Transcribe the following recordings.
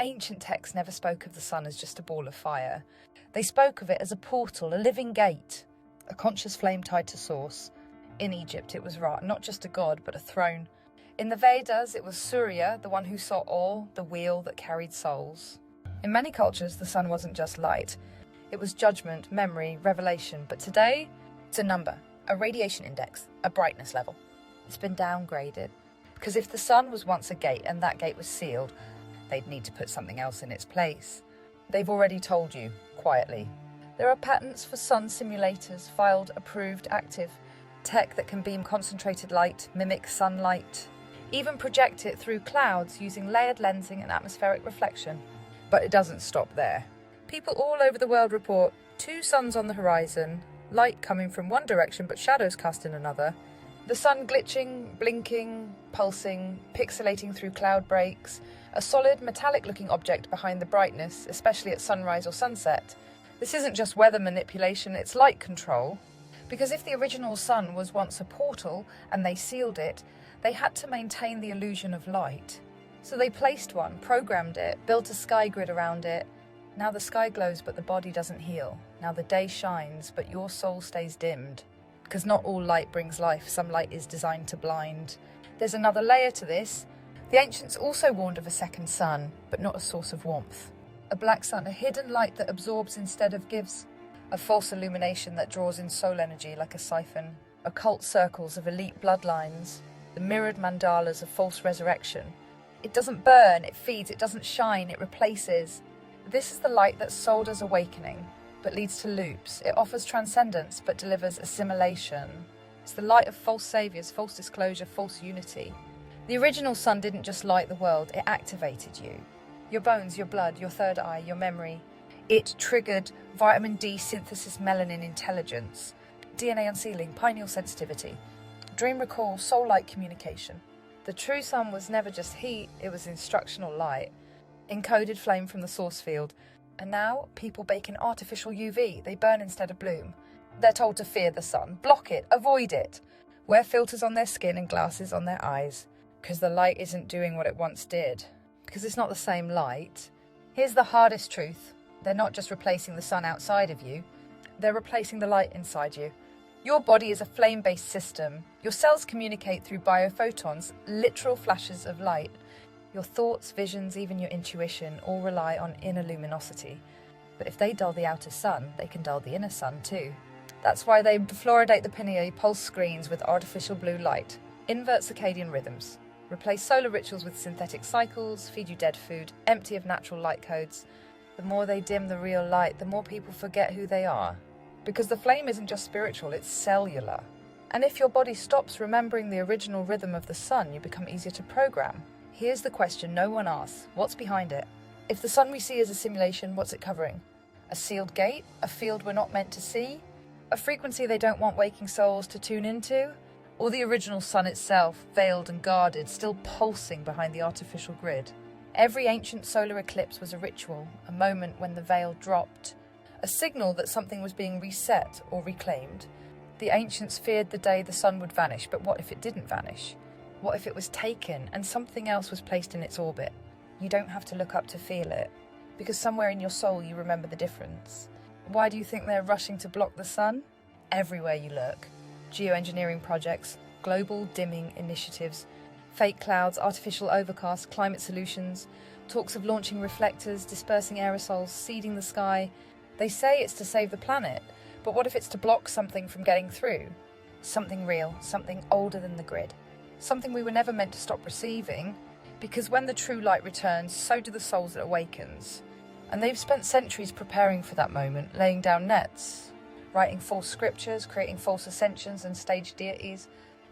ancient texts never spoke of the sun as just a ball of fire. They spoke of it as a portal, a living gate, a conscious flame tied to source. In Egypt, it was Ra, not just a god, but a throne. In the Vedas, it was Surya, the one who saw all, the wheel that carried souls. In many cultures, the sun wasn't just light. It was judgment, memory, revelation. But today, it's a number, a radiation index, a brightness level. It's been downgraded. Because if the sun was once a gate and that gate was sealed, they'd need to put something else in its place. They've already told you, quietly. There are patents for sun simulators, filed, approved, active. Tech that can beam concentrated light, mimic sunlight, even project it through clouds using layered lensing and atmospheric reflection. But it doesn't stop there. People all over the world report 2 suns on the horizon, light coming from one direction but shadows cast in another, the sun glitching, blinking, pulsing, pixelating through cloud breaks, a solid metallic-looking object behind the brightness, especially at sunrise or sunset. This isn't just weather manipulation, it's light control. Because if the original sun was once a portal and they sealed it, they had to maintain the illusion of light. So they placed one, programmed it, built a sky grid around it. Now the sky glows but the body doesn't heal. Now the day shines but your soul stays dimmed. Because not all light brings life, some light is designed to blind. There's another layer to this. The ancients also warned of a second sun, but not a source of warmth. A black sun, a hidden light that absorbs instead of gives. A false illumination that draws in soul energy like a siphon. Occult circles of elite bloodlines. The mirrored mandalas of false resurrection. It doesn't burn, it feeds, it doesn't shine, it replaces. This is the light that's sold as awakening, but leads to loops. It offers transcendence, but delivers assimilation. It's the light of false saviors, false disclosure, false unity. The original sun didn't just light the world, it activated you. Your bones, your blood, your third eye, your memory. It triggered vitamin D synthesis, melanin intelligence, DNA unsealing, pineal sensitivity, dream recall, soul-like communication. The true sun was never just heat, it was instructional light, encoded flame from the source field. And now people bake in artificial UV, they burn instead of bloom. They're told to fear the sun, block it, avoid it, wear filters on their skin and glasses on their eyes, because the light isn't doing what it once did, because it's not the same light. Here's the hardest truth. They're not just replacing the sun outside of you, they're replacing the light inside you. Your body is a flame-based system. Your cells communicate through biophotons, literal flashes of light. Your thoughts, visions, even your intuition all rely on inner luminosity. But if they dull the outer sun, they can dull the inner sun too. That's why they fluoridate the pineal pulse screens with artificial blue light, invert circadian rhythms, replace solar rituals with synthetic cycles, feed you dead food, empty of natural light codes. The more they dim the real light, the more people forget who they are. Because the flame isn't just spiritual, it's cellular. And if your body stops remembering the original rhythm of the sun, you become easier to program. Here's the question no one asks. What's behind it? If the sun we see is a simulation, what's it covering? A sealed gate? A field we're not meant to see? A frequency they don't want waking souls to tune into? Or the original sun itself, veiled and guarded, still pulsing behind the artificial grid? Every ancient solar eclipse was a ritual, a moment when the veil dropped, a signal that something was being reset or reclaimed. The ancients feared the day the sun would vanish, but what if it didn't vanish? What if it was taken and something else was placed in its orbit? You don't have to look up to feel it, because somewhere in your soul you remember the difference. Why do you think they're rushing to block the sun? Everywhere you look. Geoengineering projects, global dimming initiatives, fake clouds, artificial overcast, climate solutions, talks of launching reflectors, dispersing aerosols, seeding the sky. They say it's to save the planet, but what if it's to block something from getting through? Something real, something older than the grid. Something we were never meant to stop receiving, because when the true light returns, so do the souls it awakens. And they've spent centuries preparing for that moment, laying down nets, writing false scriptures, creating false ascensions and staged deities,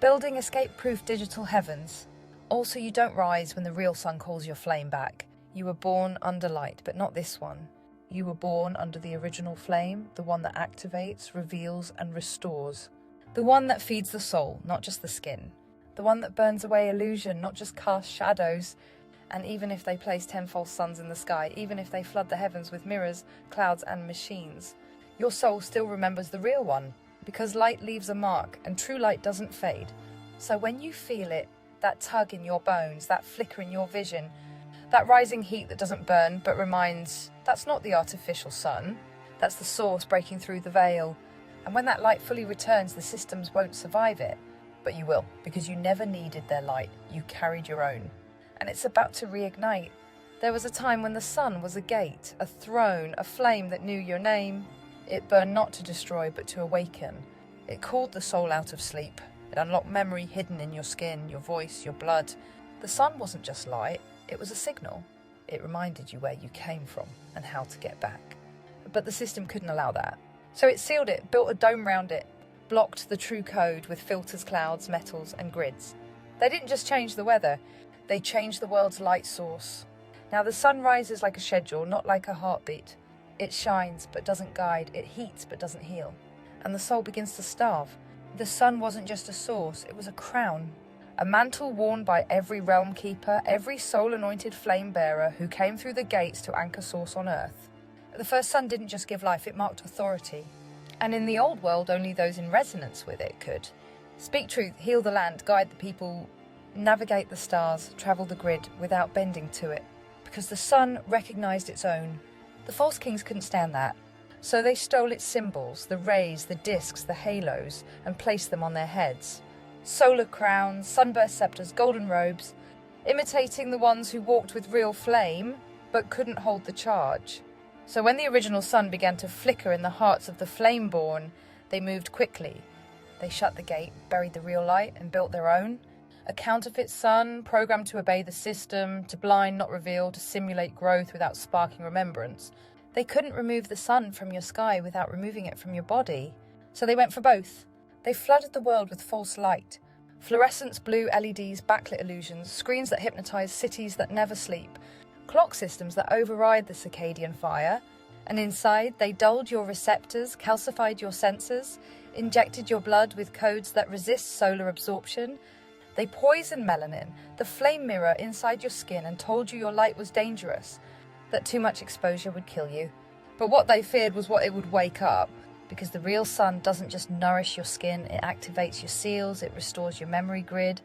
building escape-proof digital heavens. Also, you don't rise when the real sun calls your flame back. You were born under light, but not this one. You were born under the original flame, the one that activates, reveals, and restores. The one that feeds the soul, not just the skin. The one that burns away illusion, not just casts shadows. And even if they place 10 false suns in the sky, even if they flood the heavens with mirrors, clouds, and machines, your soul still remembers the real one, because light leaves a mark, and true light doesn't fade. So when you feel it, that tug in your bones, that flicker in your vision, That rising heat that doesn't burn but reminds that's not the artificial sun, that's the source breaking through the veil. And when that light fully returns, the systems won't survive it. But you will, because you never needed their light, you carried your own. And it's about to reignite. There was a time when the sun was a gate, a throne, a flame that knew your name. It burned not to destroy, but to awaken. It called the soul out of sleep. It unlocked memory hidden in your skin, your voice, your blood. The sun wasn't just light, it was a signal. It reminded you where you came from and how to get back. But the system couldn't allow that. So it sealed it, built a dome round it, blocked the true code with filters, clouds, metals and grids. They didn't just change the weather, they changed the world's light source. Now the sun rises like a schedule, not like a heartbeat. It shines but doesn't guide, it heats but doesn't heal. And the soul begins to starve. The sun wasn't just a source, it was a crown. A mantle worn by every realm keeper, every soul-anointed flame bearer who came through the gates to anchor source on earth. The first sun didn't just give life, it marked authority. And in the old world, only those in resonance with it could. Speak truth, heal the land, guide the people, navigate the stars, travel the grid without bending to it. Because the sun recognised its own. The false kings couldn't stand that. So they stole its symbols, the rays, the discs, the halos, and placed them on their heads. Solar crowns, sunburst sceptres, golden robes, imitating the ones who walked with real flame, but couldn't hold the charge. So when the original sun began to flicker in the hearts of the flame-born, they moved quickly. They shut the gate, buried the real light, and built their own. A counterfeit sun, programmed to obey the system, to blind, not reveal, to simulate growth without sparking remembrance. They couldn't remove the sun from your sky without removing it from your body. So they went for both. They flooded the world with false light. Fluorescence blue LEDs, backlit illusions, screens that hypnotize cities that never sleep, clock systems that override the circadian fire. And inside, they dulled your receptors, calcified your sensors, injected your blood with codes that resist solar absorption. They poisoned melanin, the flame mirror inside your skin, and told you your light was dangerous, that too much exposure would kill you. But what they feared was what it would wake up, because the real sun doesn't just nourish your skin, it activates your seals, it restores your memory grid,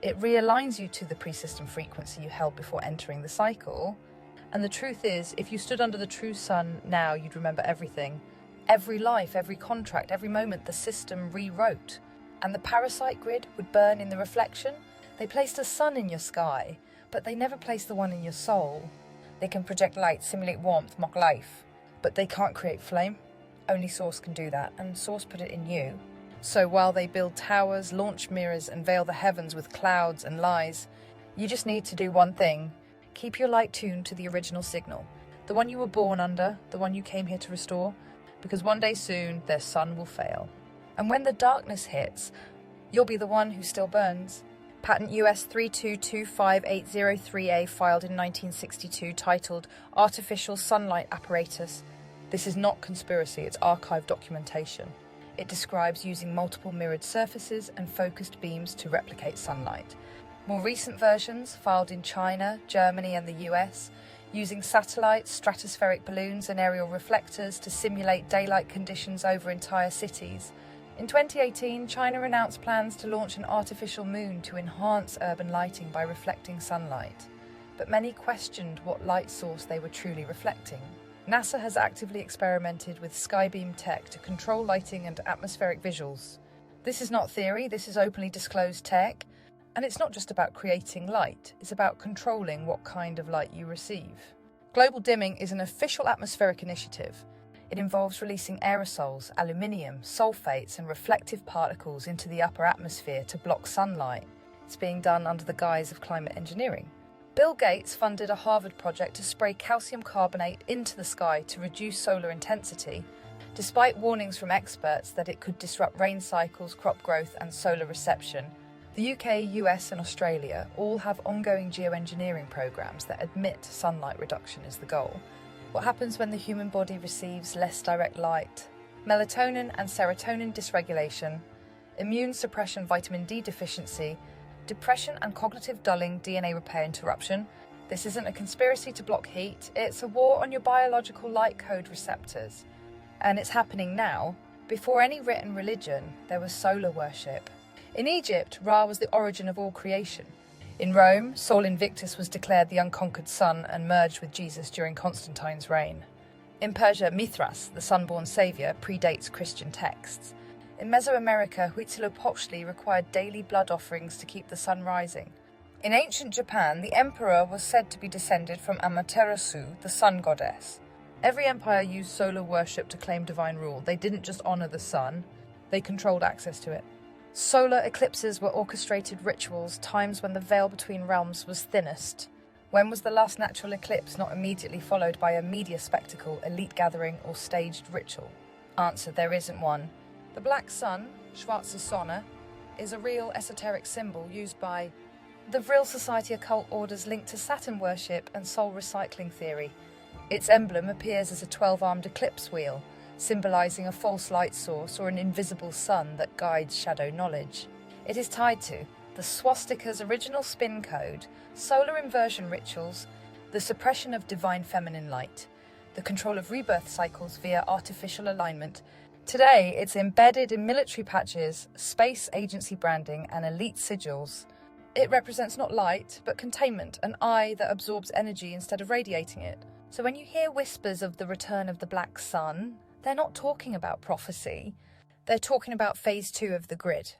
it realigns you to the pre-system frequency you held before entering the cycle. And the truth is, if you stood under the true sun now, you'd remember everything. Every life, every contract, every moment the system rewrote. And the parasite grid would burn in the reflection. They placed a sun in your sky, but they never placed the one in your soul. They can project light, simulate warmth, mock life, but they can't create flame. Only Source can do that, and Source put it in you. So while they build towers, launch mirrors, and veil the heavens with clouds and lies, you just need to do one thing. Keep your light tuned to the original signal, the one you were born under, the one you came here to restore, because one day soon their sun will fail. And when the darkness hits, you'll be the one who still burns. Patent US 3225803A filed in 1962 titled Artificial Sunlight Apparatus. This is not conspiracy, it's archive documentation. It describes using multiple mirrored surfaces and focused beams to replicate sunlight. More recent versions, filed in China, Germany and the US, using satellites, stratospheric balloons and aerial reflectors to simulate daylight conditions over entire cities. In 2018, China announced plans to launch an artificial moon to enhance urban lighting by reflecting sunlight. But many questioned what light source they were truly reflecting. NASA has actively experimented with skybeam tech to control lighting and atmospheric visuals. This is not theory, this is openly disclosed tech. And it's not just about creating light, it's about controlling what kind of light you receive. Global dimming is an official atmospheric initiative. It involves releasing aerosols, aluminium, sulfates and reflective particles into the upper atmosphere to block sunlight. It's being done under the guise of climate engineering. Bill Gates funded a Harvard project to spray calcium carbonate into the sky to reduce solar intensity, despite warnings from experts that it could disrupt rain cycles, crop growth and solar reception. The UK, US and Australia all have ongoing geoengineering programs that admit sunlight reduction is the goal. What happens when the human body receives less direct light? Melatonin and serotonin dysregulation, immune suppression, vitamin D deficiency, depression and cognitive dulling, DNA repair interruption. This isn't a conspiracy to block heat, it's a war on your biological light code receptors. And it's happening now. Before any written religion, there was solar worship. In Egypt, Ra was the origin of all creation. In Rome, Sol Invictus was declared the unconquered sun and merged with Jesus during Constantine's reign. In Persia, Mithras, the sun-born saviour, predates Christian texts. In Mesoamerica, Huitzilopochtli required daily blood offerings to keep the sun rising. In ancient Japan, the emperor was said to be descended from Amaterasu, the sun goddess. Every empire used solar worship to claim divine rule. They didn't just honour the sun, they controlled access to it. Solar eclipses were orchestrated rituals, times when the veil between realms was thinnest. When was the last natural eclipse not immediately followed by a media spectacle, elite gathering, or staged ritual? Answer: there isn't one. The black sun, Schwarze Sonne, is a real esoteric symbol used by the Vril Society occult orders linked to Saturn worship and soul recycling theory. Its emblem appears as a 12-armed eclipse wheel, symbolising a false light source or an invisible sun that guides shadow knowledge. It is tied to the swastika's original spin code, solar inversion rituals, the suppression of divine feminine light, the control of rebirth cycles via artificial alignment. Today, it's embedded in military patches, space agency branding, and elite sigils. It represents not light, but containment, an eye that absorbs energy instead of radiating it. So when you hear whispers of the return of the black sun, they're not talking about prophecy. They're talking about phase 2 of the grid,